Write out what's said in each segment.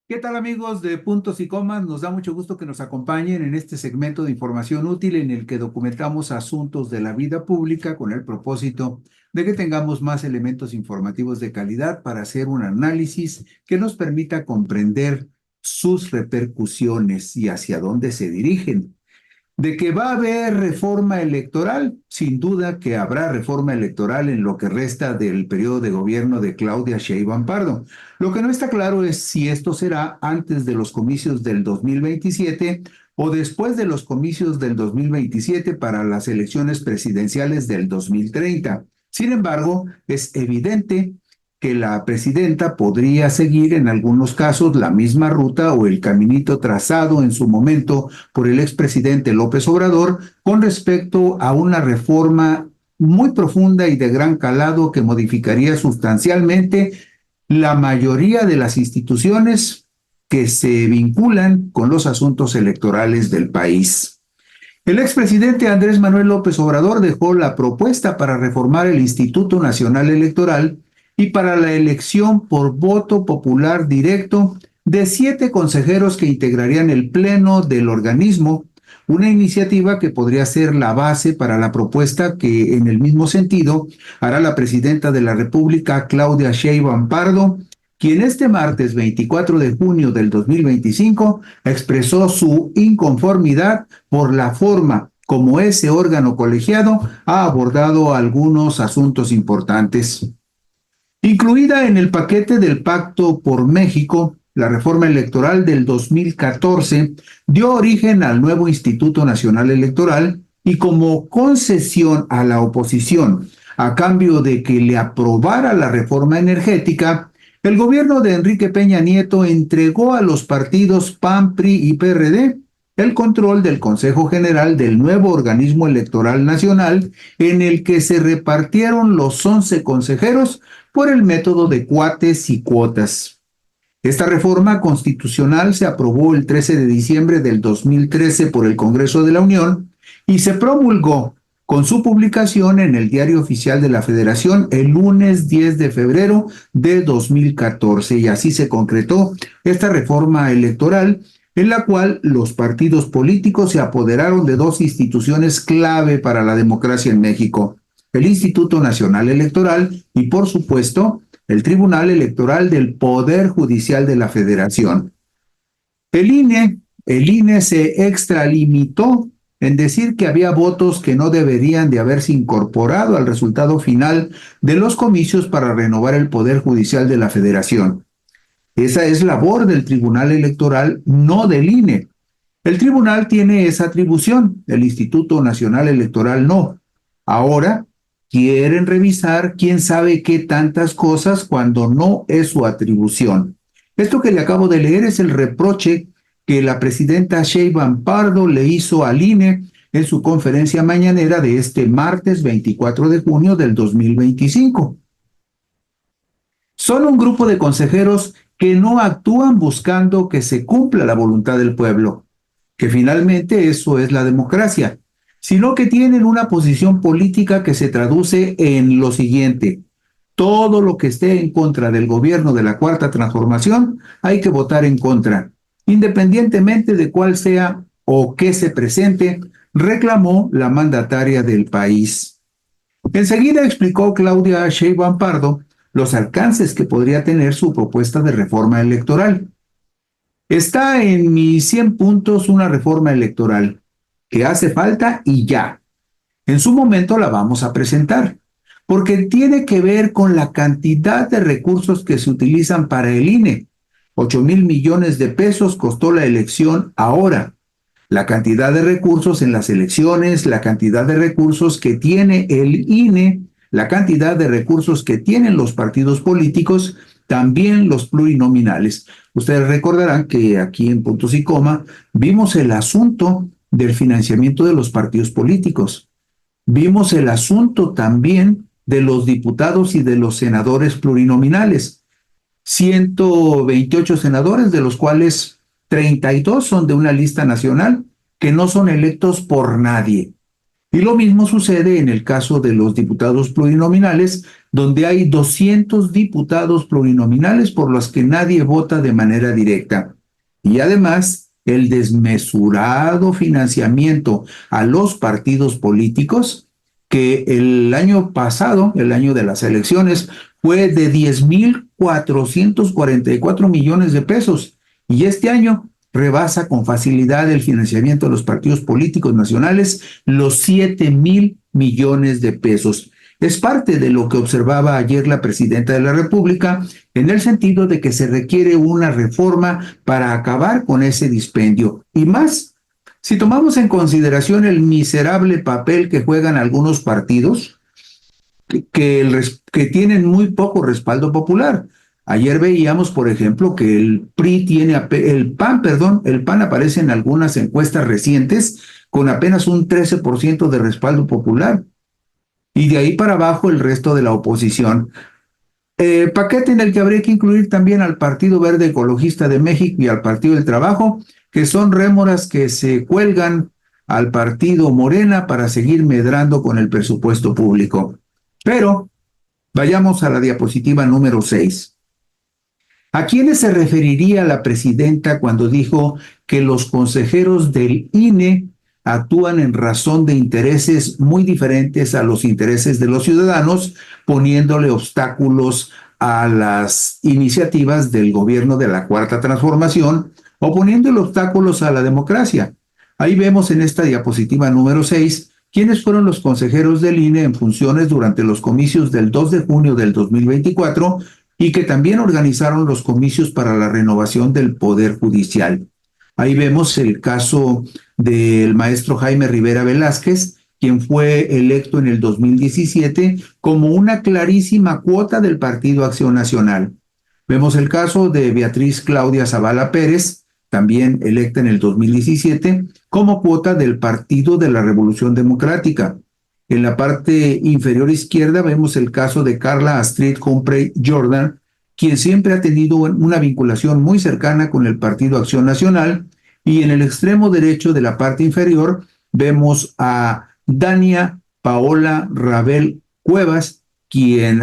¿Qué tal amigos de Puntos y Comas? Nos da mucho gusto que nos acompañen en este segmento de información útil en el que documentamos asuntos de la vida pública con el propósito de que tengamos más elementos informativos de calidad para hacer un análisis que nos permita comprender sus repercusiones y hacia dónde se dirigen. De que va a haber reforma electoral, sin duda que habrá reforma electoral en lo que resta del periodo de gobierno de Claudia Sheinbaum Pardo. Lo que no está claro es si esto será antes de los comicios del 2027 o después de los comicios del 2027 para las elecciones presidenciales del 2030. Sin embargo, es evidente que la presidenta podría seguir en algunos casos la misma ruta o el caminito trazado en su momento por el expresidente López Obrador con respecto a una reforma muy profunda y de gran calado que modificaría sustancialmente la mayoría de las instituciones que se vinculan con los asuntos electorales del país. El expresidente Andrés Manuel López Obrador dejó la propuesta para reformar el Instituto Nacional Electoral y para la elección por voto popular directo de 7 consejeros que integrarían el pleno del organismo, una iniciativa que podría ser la base para la propuesta que, en el mismo sentido, hará la presidenta de la República, Claudia Sheinbaum Pardo, quien este martes 24 de junio del 2025 expresó su inconformidad por la forma como ese órgano colegiado ha abordado algunos asuntos importantes. Incluida en el paquete del Pacto por México, la reforma electoral del 2014 dio origen al nuevo Instituto Nacional Electoral y como concesión a la oposición, a cambio de que le aprobara la reforma energética, el gobierno de Enrique Peña Nieto entregó a los partidos PAN, PRI y PRD el control del Consejo General del nuevo organismo electoral nacional, en el que se repartieron los 11 consejeros por el método de cuates y cuotas. Esta reforma constitucional se aprobó el 13 de diciembre del 2013 por el Congreso de la Unión y se promulgó con su publicación en el Diario Oficial de la Federación el lunes 10 de febrero de 2014, y así se concretó esta reforma electoral en la cual los partidos políticos se apoderaron de 2 instituciones clave para la democracia en México: el Instituto Nacional Electoral y, por supuesto, el Tribunal Electoral del Poder Judicial de la Federación. El INE se extralimitó en decir que había votos que no deberían de haberse incorporado al resultado final de los comicios para renovar el Poder Judicial de la Federación. Esa es labor del Tribunal Electoral, no del INE. El tribunal tiene esa atribución, el Instituto Nacional Electoral no. Ahora quieren revisar quién sabe qué tantas cosas cuando no es su atribución. Esto que le acabo de leer es el reproche que la presidenta Sheinbaum Pardo le hizo al INE en su conferencia mañanera de este martes 24 de junio del 2025. Son un grupo de consejeros que no actúan buscando que se cumpla la voluntad del pueblo, que finalmente eso es la democracia, sino que tienen una posición política que se traduce en lo siguiente: todo lo que esté en contra del gobierno de la Cuarta Transformación hay que votar en contra, independientemente de cuál sea o qué se presente, reclamó la mandataria del país. Enseguida explicó Claudia Sheinbaum Pardo los alcances que podría tener su propuesta de reforma electoral. Está en mis 100 puntos una reforma electoral que hace falta y ya. En su momento la vamos a presentar, porque tiene que ver con la cantidad de recursos que se utilizan para el INE. 8,000 millones de pesos costó la elección ahora. La cantidad de recursos en las elecciones, la cantidad de recursos que tiene el INE, la cantidad de recursos que tienen los partidos políticos, también los plurinominales. Ustedes recordarán que aquí en Puntos y Coma vimos el asunto del financiamiento de los partidos políticos. Vimos el asunto también de los diputados y de los senadores plurinominales. 128 senadores, de los cuales 32 son de una lista nacional, que no son electos por nadie. Y lo mismo sucede en el caso de los diputados plurinominales, donde hay 200 diputados plurinominales por los que nadie vota de manera directa. Y además, el desmesurado financiamiento a los partidos políticos, que el año pasado, el año de las elecciones, fue de 10,444 millones de pesos. Y este año rebasa con facilidad el financiamiento de los partidos políticos nacionales los 7,000 millones de pesos. Es parte de lo que observaba ayer la presidenta de la República, en el sentido de que se requiere una reforma para acabar con ese dispendio. Y más, si tomamos en consideración el miserable papel que juegan algunos partidos que tienen muy poco respaldo popular. Ayer veíamos, por ejemplo, que el PRI el PAN aparece en algunas encuestas recientes con apenas un 13% de respaldo popular. Y de ahí para abajo el resto de la oposición. Paquete en el que habría que incluir también al Partido Verde Ecologista de México y al Partido del Trabajo, que son rémoras que se cuelgan al partido Morena para seguir medrando con el presupuesto público. Pero vayamos a la diapositiva número 6. ¿A quiénes se referiría la presidenta cuando dijo que los consejeros del INE actúan en razón de intereses muy diferentes a los intereses de los ciudadanos, poniéndole obstáculos a las iniciativas del gobierno de la Cuarta Transformación o poniéndole obstáculos a la democracia? Ahí vemos en esta diapositiva número 6 quiénes fueron los consejeros del INE en funciones durante los comicios del 2 de junio del 2024 y que también organizaron los comicios para la renovación del Poder Judicial. Ahí vemos el caso del maestro Jaime Rivera Velázquez, quien fue electo en el 2017 como una clarísima cuota del Partido Acción Nacional. Vemos el caso de Beatriz Claudia Zavala Pérez, también electa en el 2017, como cuota del Partido de la Revolución Democrática. En la parte inferior izquierda vemos el caso de Carla Astrid Humphrey Jordan, quien siempre ha tenido una vinculación muy cercana con el Partido Acción Nacional, y en el extremo derecho de la parte inferior vemos a Dania Paola Rabel Cuevas,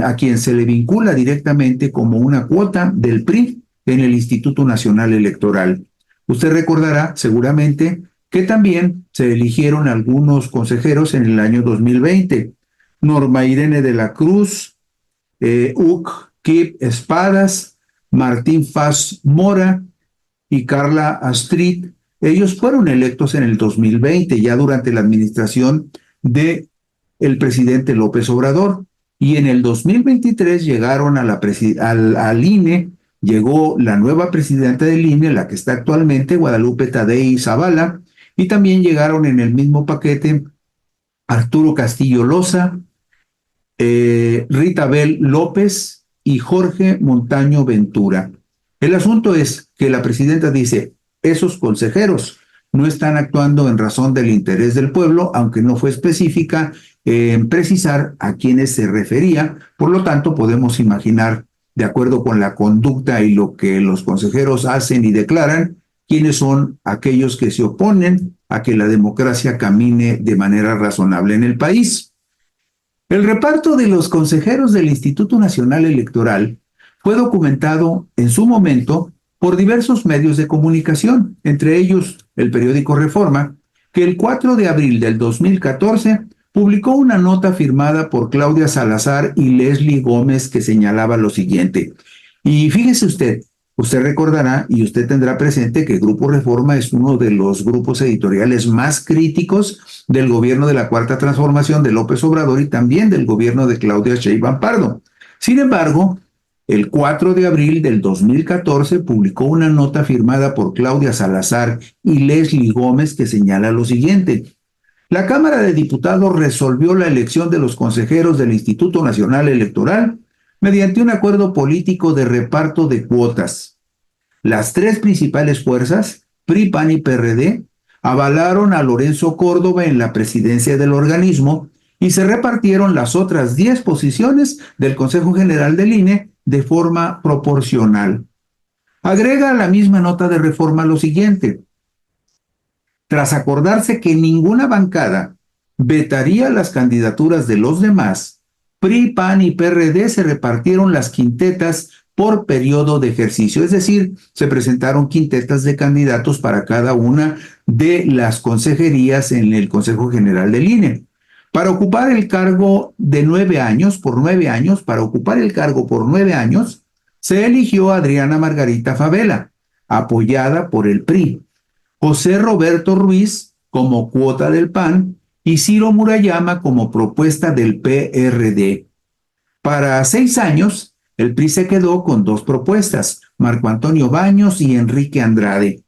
a quien se le vincula directamente como una cuota del PRI en el Instituto Nacional Electoral. Usted recordará seguramente que también se eligieron algunos consejeros en el año 2020. Norma Irene de la Cruz, Uc Kip Espadas, Martín Faz Mora y Carla Astrid. Ellos fueron electos en el 2020, ya durante la administración de el presidente López Obrador. Y en el 2023 llegaron al INE, llegó la nueva presidenta del INE, la que está actualmente, Guadalupe Tadei Zavala, y también llegaron en el mismo paquete Arturo Castillo Loza, Rita Bel López y Jorge Montaño Ventura. El asunto es que la presidenta dice, esos consejeros no están actuando en razón del interés del pueblo, aunque no fue específica en precisar a quiénes se refería. Por lo tanto, podemos imaginar, de acuerdo con la conducta y lo que los consejeros hacen y declaran, quiénes son aquellos que se oponen a que la democracia camine de manera razonable en el país. El reparto de los consejeros del Instituto Nacional Electoral fue documentado en su momento por diversos medios de comunicación, entre ellos el periódico Reforma, que el 4 de abril del 2014 publicó una nota firmada por Claudia Salazar y Leslie Gómez que señalaba lo siguiente. Y fíjese usted recordará y usted tendrá presente que Grupo Reforma es uno de los grupos editoriales más críticos del gobierno de la Cuarta Transformación de López Obrador y también del gobierno de Claudia Sheinbaum Pardo. Sin embargo, el 4 de abril del 2014 publicó una nota firmada por Claudia Salazar y Leslie Gómez que señala lo siguiente. La Cámara de Diputados resolvió la elección de los consejeros del Instituto Nacional Electoral mediante un acuerdo político de reparto de cuotas. Las tres principales fuerzas, PRI, PAN y PRD, avalaron a Lorenzo Córdoba en la presidencia del organismo y se repartieron las otras 10 posiciones del Consejo General del INE de forma proporcional. Agrega la misma nota de Reforma lo siguiente. Tras acordarse que ninguna bancada vetaría las candidaturas de los demás, PRI, PAN y PRD se repartieron las quintetas por periodo de ejercicio, es decir, se presentaron quintetas de candidatos para cada una de las consejerías en el Consejo General del INE. Para ocupar el cargo de 9 años, para ocupar el cargo por 9 años, se eligió a Adriana Margarita Favela, apoyada por el PRI, José Roberto Ruiz como cuota del PAN y Ciro Murayama como propuesta del PRD. Para 6 años, el PRI se quedó con 2 propuestas, Marco Antonio Baños y Enrique Andrade.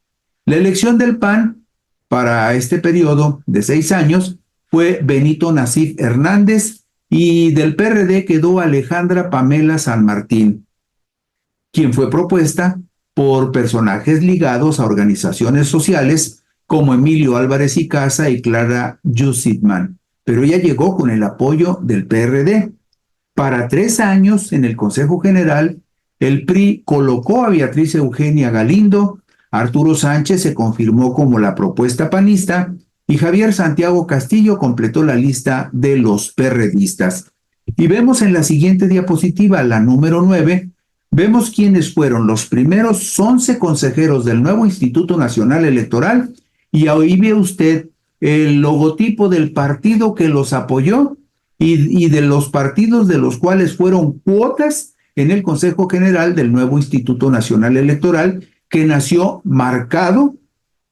La elección del PAN para este periodo de 6 años fue Benito Nasif Hernández y del PRD quedó Alejandra Pamela San Martín, quien fue propuesta por personajes ligados a organizaciones sociales como Emilio Álvarez y Casa y Clara Yussitman, pero ella llegó con el apoyo del PRD. Para 3 años en el Consejo General, el PRI colocó a Beatriz Eugenia Galindo, Arturo Sánchez se confirmó como la propuesta panista y Javier Santiago Castillo completó la lista de los perredistas. Y vemos en la siguiente diapositiva, la número 9, vemos quiénes fueron los primeros 11 consejeros del nuevo Instituto Nacional Electoral y ahí ve usted el logotipo del partido que los apoyó y de los partidos de los cuales fueron cuotas en el Consejo General del nuevo Instituto Nacional Electoral, que nació marcado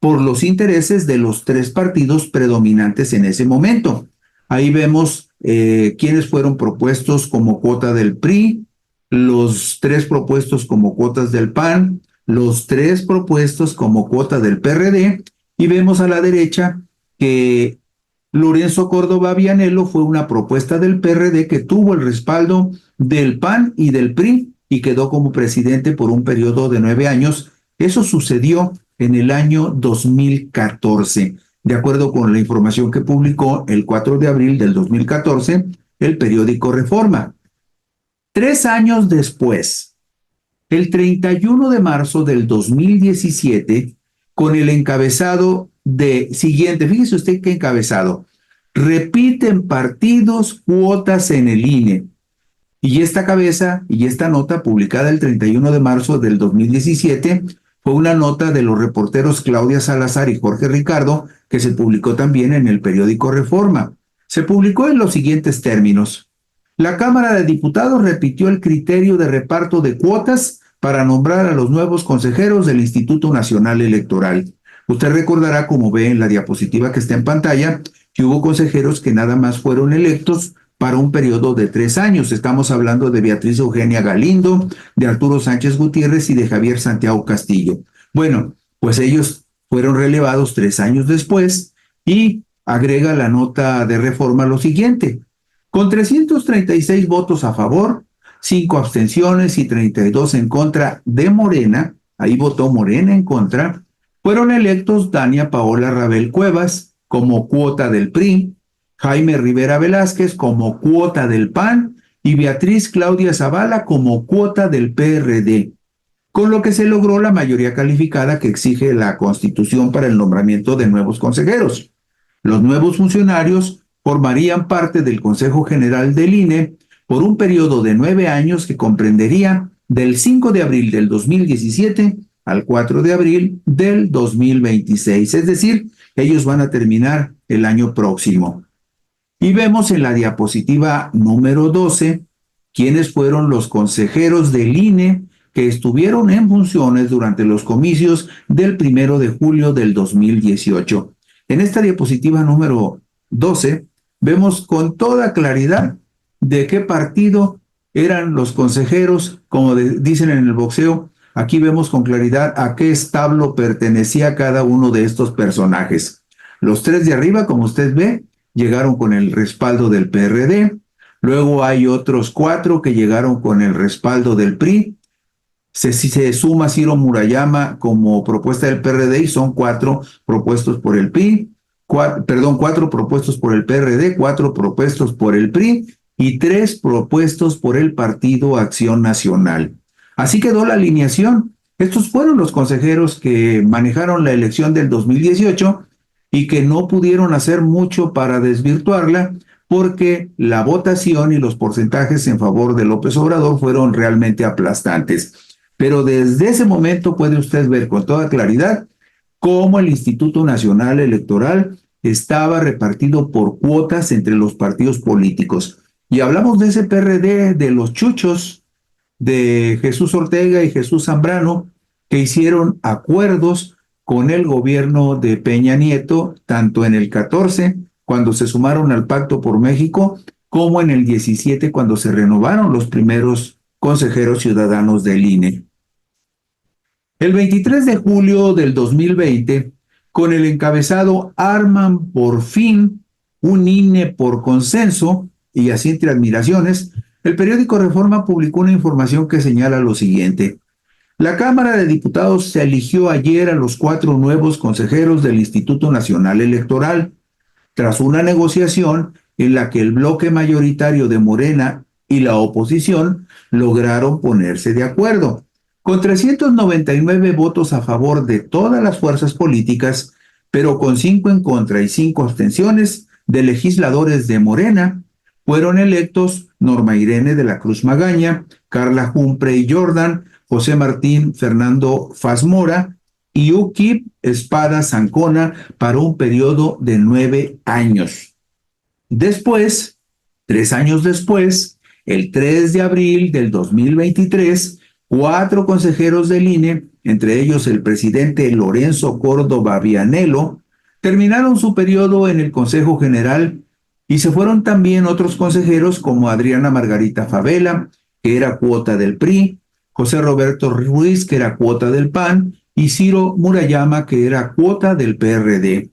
por los intereses de los 3 partidos predominantes en ese momento. Ahí vemos quiénes fueron propuestos como cuota del PRI, los 3 propuestos como cuotas del PAN, los 3 propuestos como cuota del PRD, y vemos a la derecha que Lorenzo Córdoba Vianello fue una propuesta del PRD que tuvo el respaldo del PAN y del PRI y quedó como presidente por un periodo de 9 años. Eso sucedió en el año 2014, de acuerdo con la información que publicó el 4 de abril del 2014 el periódico Reforma. 3 años después, el 31 de marzo del 2017, con el encabezado de siguiente, fíjese usted qué encabezado, repiten partidos cuotas en el INE. Y esta cabeza y esta nota publicada el 31 de marzo del 2017 fue una nota de los reporteros Claudia Salazar y Jorge Ricardo que se publicó también en el periódico Reforma. Se publicó en los siguientes términos. La Cámara de Diputados repitió el criterio de reparto de cuotas para nombrar a los nuevos consejeros del Instituto Nacional Electoral. Usted recordará, como ve en la diapositiva que está en pantalla, que hubo consejeros que nada más fueron electos para un periodo de 3 años. Estamos hablando de Beatriz Eugenia Galindo, de Arturo Sánchez Gutiérrez y de Javier Santiago Castillo. Bueno, pues ellos fueron relevados 3 años después y agrega la nota de Reforma lo siguiente. Con 336 votos a favor, 5 abstenciones y 32 en contra de Morena, ahí votó Morena en contra, fueron electos Dania Paola Rabel Cuevas como cuota del PRI, Jaime Rivera Velázquez como cuota del PAN y Beatriz Claudia Zavala como cuota del PRD, con lo que se logró la mayoría calificada que exige la Constitución para el nombramiento de nuevos consejeros. Los nuevos funcionarios formarían parte del Consejo General del INE por un periodo de 9 años que comprendería del 5 de abril del 2017 al 4 de abril del 2026, es decir, ellos van a terminar el año próximo. Y vemos en la diapositiva número 12 quiénes fueron los consejeros del INE que estuvieron en funciones durante los comicios del 1 de julio del 2018. En esta diapositiva número 12 vemos con toda claridad de qué partido eran los consejeros, como dicen en el boxeo. Aquí vemos con claridad a qué establo pertenecía cada uno de estos personajes. Los 3 de arriba, como usted ve, llegaron con el respaldo del PRD. Luego hay otros 4 que llegaron con el respaldo del PRI. Se suma Ciro Murayama como propuesta del PRD y son 4 propuestos por el PRI. 4 propuestos por el PRD, 4 propuestos por el PRI y 3 propuestos por el Partido Acción Nacional. Así quedó la alineación. Estos fueron los consejeros que manejaron la elección del 2018 y que no pudieron hacer mucho para desvirtuarla, porque la votación y los porcentajes en favor de López Obrador fueron realmente aplastantes. Pero desde ese momento puede usted ver con toda claridad cómo el Instituto Nacional Electoral estaba repartido por cuotas entre los partidos políticos. Y hablamos de ese PRD, de los chuchos, de Jesús Ortega y Jesús Zambrano, que hicieron acuerdos con el gobierno de Peña Nieto, tanto en el 14, cuando se sumaron al Pacto por México, como en el 17, cuando se renovaron los primeros consejeros ciudadanos del INE. El 23 de julio del 2020, con el encabezado "Arman por fin un INE por consenso", y así entre admiraciones, el periódico Reforma publicó una información que señala lo siguiente: la Cámara de Diputados se eligió ayer a los 4 nuevos consejeros del Instituto Nacional Electoral, tras una negociación en la que el bloque mayoritario de Morena y la oposición lograron ponerse de acuerdo. Con 399 votos a favor de todas las fuerzas políticas, pero con 5 en contra y 5 abstenciones de legisladores de Morena, fueron electos Norma Irene de la Cruz Magaña, Carla Humphrey Jordan, José Martín Fernando Fazmora y UKIP Espada Zancona para un periodo de 9 años. Después, 3 años después, el 3 de abril del 2023, 4 consejeros del INE, entre ellos el presidente Lorenzo Córdoba Vianello, terminaron su periodo en el Consejo General y se fueron también otros consejeros como Adriana Margarita Favela, que era cuota del PRI, José Roberto Ruiz, que era cuota del PAN, y Ciro Murayama, que era cuota del PRD.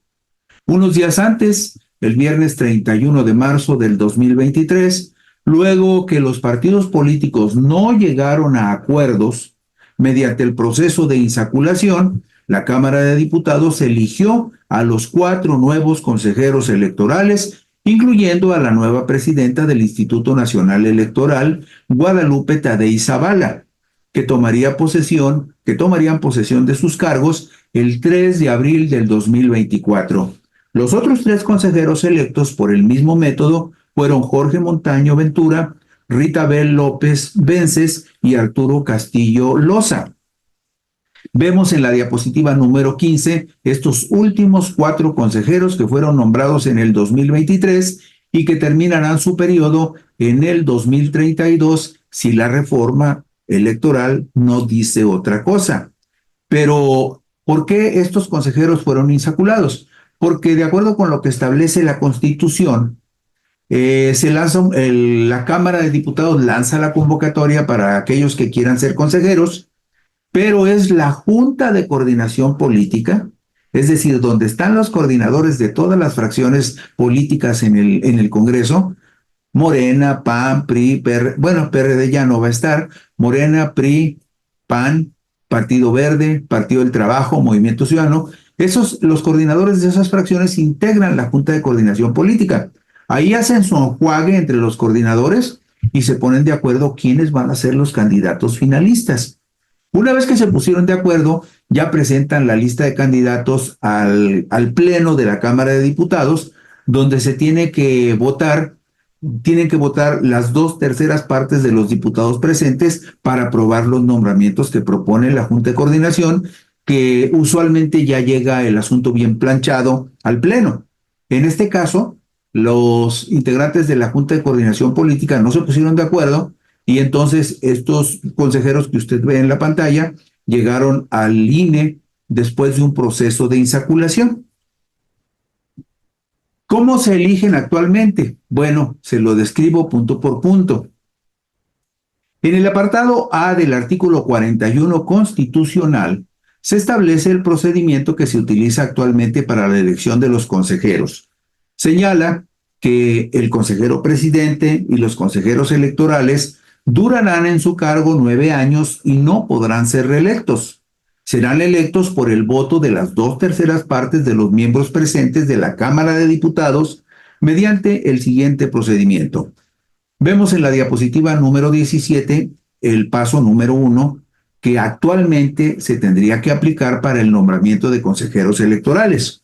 Unos días antes, el viernes 31 de marzo del 2023, luego que los partidos políticos no llegaron a acuerdos mediante el proceso de insaculación, la Cámara de Diputados eligió a los 4 nuevos consejeros electorales, incluyendo a la nueva presidenta del Instituto Nacional Electoral, Guadalupe Tadei Zavala, que tomarían posesión de sus cargos el 3 de abril del 2024. Los otros 3 consejeros electos por el mismo método fueron Jorge Montaño Ventura, Rita Bel López Vences y Arturo Castillo Loza. Vemos en la diapositiva número 15 estos últimos 4 consejeros que fueron nombrados en el 2023 y que terminarán su periodo en el 2032 si la reforma electoral no dice otra cosa. Pero, ¿por qué estos consejeros fueron insaculados? Porque de acuerdo con lo que establece la Constitución, la Cámara de Diputados lanza la convocatoria para aquellos que quieran ser consejeros, pero es la Junta de Coordinación Política, es decir, donde están los coordinadores de todas las fracciones políticas en el Congreso, Morena, PAN, PRI, PRD ya no va a estar, Morena, PRI, PAN, Partido Verde, Partido del Trabajo, Movimiento Ciudadano. Los coordinadores de esas fracciones integran la Junta de Coordinación Política. Ahí hacen su enjuague entre los coordinadores y se ponen de acuerdo quiénes van a ser los candidatos finalistas. Una vez que se pusieron de acuerdo, ya presentan la lista de candidatos al Pleno de la Cámara de Diputados, donde se tienen que votar las 2/3 partes de los diputados presentes para aprobar los nombramientos que propone la Junta de Coordinación, que usualmente ya llega el asunto bien planchado al Pleno. En este caso, los integrantes de la Junta de Coordinación Política no se pusieron de acuerdo y entonces estos consejeros que usted ve en la pantalla llegaron al INE después de un proceso de insaculación. ¿Cómo se eligen actualmente? Bueno, se lo describo punto por punto. En el apartado A del artículo 41 constitucional, se establece el procedimiento que se utiliza actualmente para la elección de los consejeros. Señala que el consejero presidente y los consejeros electorales durarán en su cargo 9 años y no podrán ser reelectos. Serán electos por el voto de las 2/3 partes de los miembros presentes de la Cámara de Diputados mediante el siguiente procedimiento. Vemos en la diapositiva número 17 el paso número 1 que actualmente se tendría que aplicar para el nombramiento de consejeros electorales.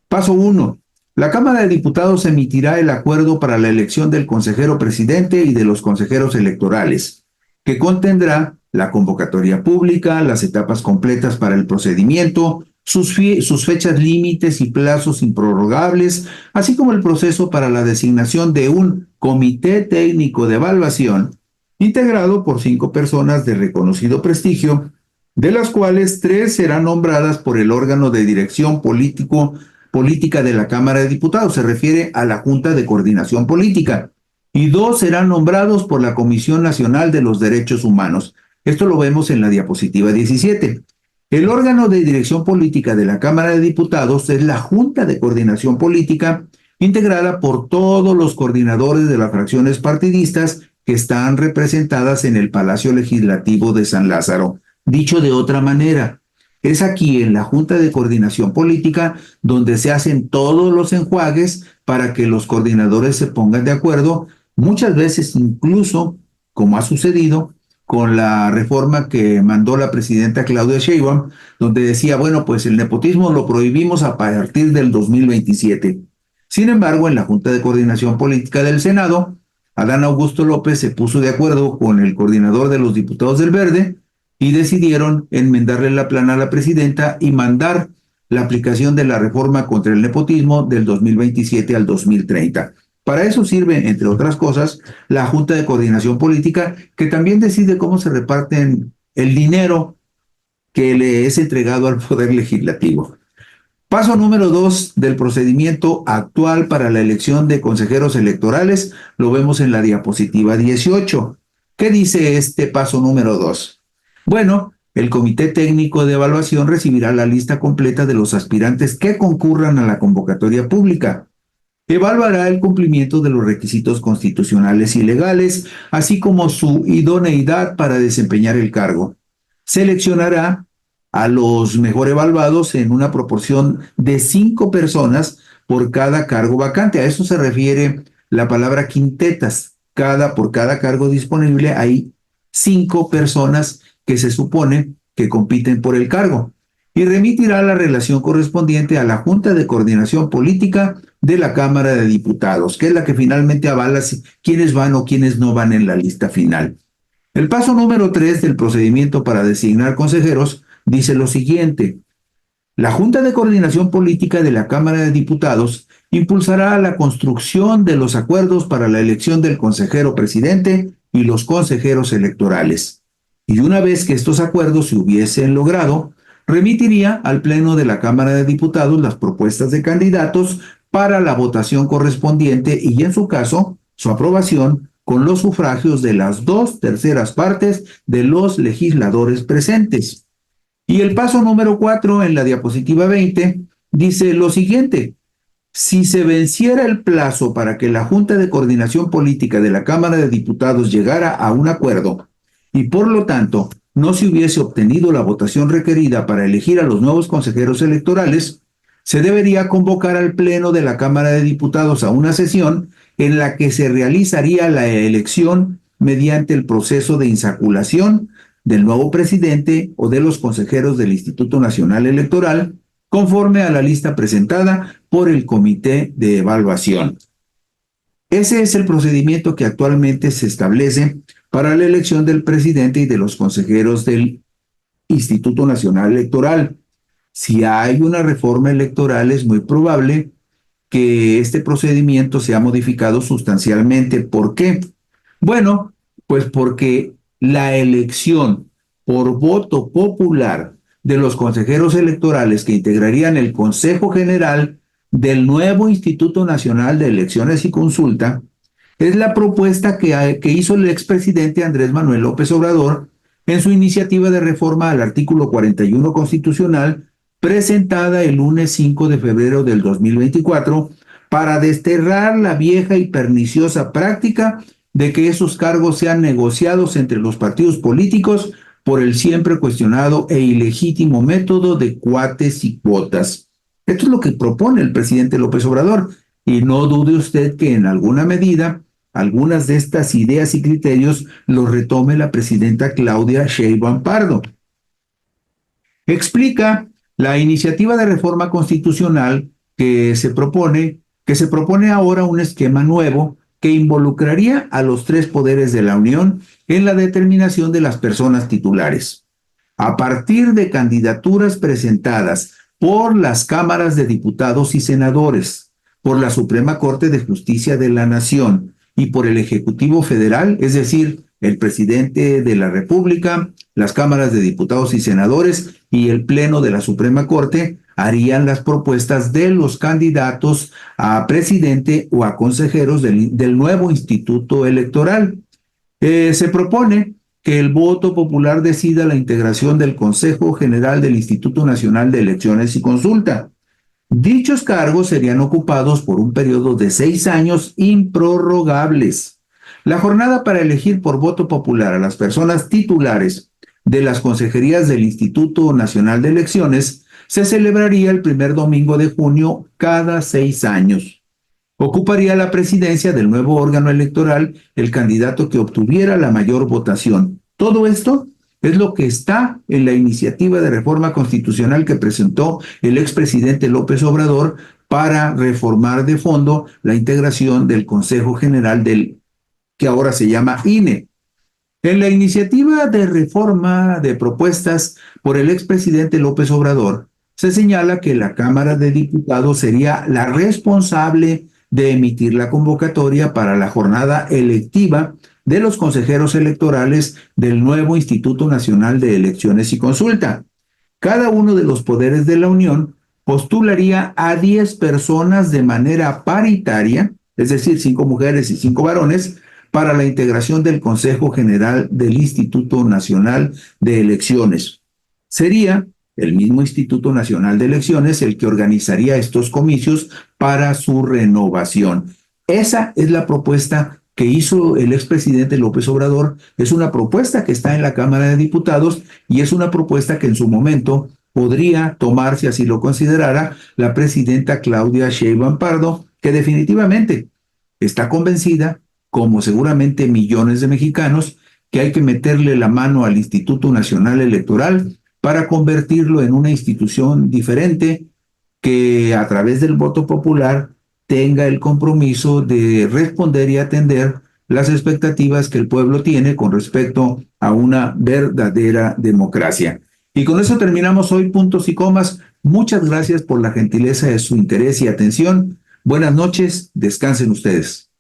Paso 1. La Cámara de Diputados emitirá el acuerdo para la elección del consejero presidente y de los consejeros electorales, que contendrá la convocatoria pública, las etapas completas para el procedimiento, sus fechas límites y plazos improrrogables, así como el proceso para la designación de un comité técnico de evaluación integrado por 5 personas de reconocido prestigio, de las cuales 3 serán nombradas por el órgano de dirección política de la Cámara de Diputados, se refiere a la Junta de Coordinación Política, y 2 serán nombrados por la Comisión Nacional de los Derechos Humanos. Esto lo vemos en la diapositiva 17. El órgano de dirección política de la Cámara de Diputados es la Junta de Coordinación Política, integrada por todos los coordinadores de las fracciones partidistas que están representadas en el Palacio Legislativo de San Lázaro. Dicho de otra manera, es aquí en la Junta de Coordinación Política donde se hacen todos los enjuagues para que los coordinadores se pongan de acuerdo, muchas veces incluso, como ha sucedido, con la reforma que mandó la presidenta Claudia Sheinbaum, donde decía, bueno, pues el nepotismo lo prohibimos a partir del 2027. Sin embargo, en la Junta de Coordinación Política del Senado, Adán Augusto López se puso de acuerdo con el coordinador de los diputados del Verde y decidieron enmendarle la plana a la presidenta y mandar la aplicación de la reforma contra el nepotismo del 2027 al 2030. Para eso sirve, entre otras cosas, la Junta de Coordinación Política, que también decide cómo se reparten el dinero que le es entregado al Poder Legislativo. Paso número 2 del procedimiento actual para la elección de consejeros electorales lo vemos en la diapositiva 18. ¿Qué dice este paso número 2? Bueno, el Comité Técnico de Evaluación recibirá la lista completa de los aspirantes que concurran a la convocatoria pública. Evaluará el cumplimiento de los requisitos constitucionales y legales, así como su idoneidad para desempeñar el cargo. Seleccionará a los mejor evaluados en una proporción de 5 personas por cada cargo vacante. A eso se refiere la palabra quintetas. Por cada cargo disponible hay 5 personas que se supone que compiten por el cargo, y remitirá la relación correspondiente a la Junta de Coordinación Política de la Cámara de Diputados, que es la que finalmente avala quiénes van o quiénes no van en la lista final. El paso número 3 del procedimiento para designar consejeros dice lo siguiente: la Junta de Coordinación Política de la Cámara de Diputados impulsará la construcción de los acuerdos para la elección del consejero presidente y los consejeros electorales. Y una vez que estos acuerdos se hubiesen logrado, remitiría al Pleno de la Cámara de Diputados las propuestas de candidatos para la votación correspondiente y, en su caso, su aprobación con los sufragios de las 2/3 partes de los legisladores presentes. Y el paso número 4 en la diapositiva 20 dice lo siguiente: si se venciera el plazo para que la Junta de Coordinación Política de la Cámara de Diputados llegara a un acuerdo y por lo tanto no se hubiese obtenido la votación requerida para elegir a los nuevos consejeros electorales, se debería convocar al Pleno de la Cámara de Diputados a una sesión en la que se realizaría la elección mediante el proceso de insaculación del nuevo presidente o de los consejeros del Instituto Nacional Electoral, conforme a la lista presentada por el Comité de Evaluación. Ese es el procedimiento que actualmente se establece para la elección del presidente y de los consejeros del Instituto Nacional Electoral. Si hay una reforma electoral, es muy probable que este procedimiento sea modificado sustancialmente. ¿Por qué? Bueno, pues porque la elección por voto popular de los consejeros electorales que integrarían el Consejo General del nuevo Instituto Nacional de Elecciones y Consulta es la propuesta que hizo el expresidente Andrés Manuel López Obrador en su iniciativa de reforma al artículo 41 constitucional, presentada el lunes 5 de febrero del 2024, para desterrar la vieja y perniciosa práctica de que esos cargos sean negociados entre los partidos políticos por el siempre cuestionado e ilegítimo método de cuates y cuotas. Esto es lo que propone el presidente López Obrador, y no dude usted que en alguna medida algunas de estas ideas y criterios los retome la presidenta Claudia Sheinbaum Pardo. Explica la iniciativa de reforma constitucional que se propone que se propone ahora un esquema nuevo que involucraría a los tres poderes de la Unión en la determinación de las personas titulares. A partir de candidaturas presentadas por las cámaras de diputados y senadores, por la Suprema Corte de Justicia de la Nación y por el Ejecutivo Federal, es decir, el presidente de la República, las cámaras de diputados y senadores y el Pleno de la Suprema Corte harían las propuestas de los candidatos a presidente o a consejeros del nuevo instituto electoral. Se propone que el voto popular decida la integración del Consejo General del Instituto Nacional de Elecciones y Consulta. Dichos cargos serían ocupados por un periodo de 6 años improrrogables. La jornada para elegir por voto popular a las personas titulares de las consejerías del Instituto Nacional de Elecciones se celebraría el primer domingo de junio cada 6 años. Ocuparía la presidencia del nuevo órgano electoral el candidato que obtuviera la mayor votación. Todo esto es lo que está en la iniciativa de reforma constitucional que presentó el expresidente López Obrador para reformar de fondo la integración del Consejo General del que ahora se llama INE. En la iniciativa de reforma de propuestas por el expresidente López Obrador, se señala que la Cámara de Diputados sería la responsable de emitir la convocatoria para la jornada electiva de los consejeros electorales del nuevo Instituto Nacional de Elecciones y Consulta. Cada uno de los poderes de la Unión postularía a 10 personas de manera paritaria, es decir, 5 mujeres y 5 varones, para la integración del Consejo General del Instituto Nacional de Elecciones. Sería el mismo Instituto Nacional de Elecciones el que organizaría estos comicios para su renovación. Esa es la propuesta que hizo el expresidente López Obrador. Es una propuesta que está en la Cámara de Diputados y es una propuesta que en su momento podría tomar, si así lo considerara, la presidenta Claudia Sheinbaum Pardo, que definitivamente está convencida, como seguramente millones de mexicanos, que hay que meterle la mano al Instituto Nacional Electoral para convertirlo en una institución diferente que a través del voto popular tenga el compromiso de responder y atender las expectativas que el pueblo tiene con respecto a una verdadera democracia. Y con eso terminamos hoy Puntos y Comas. Muchas gracias por la gentileza de su interés y atención. Buenas noches, descansen ustedes.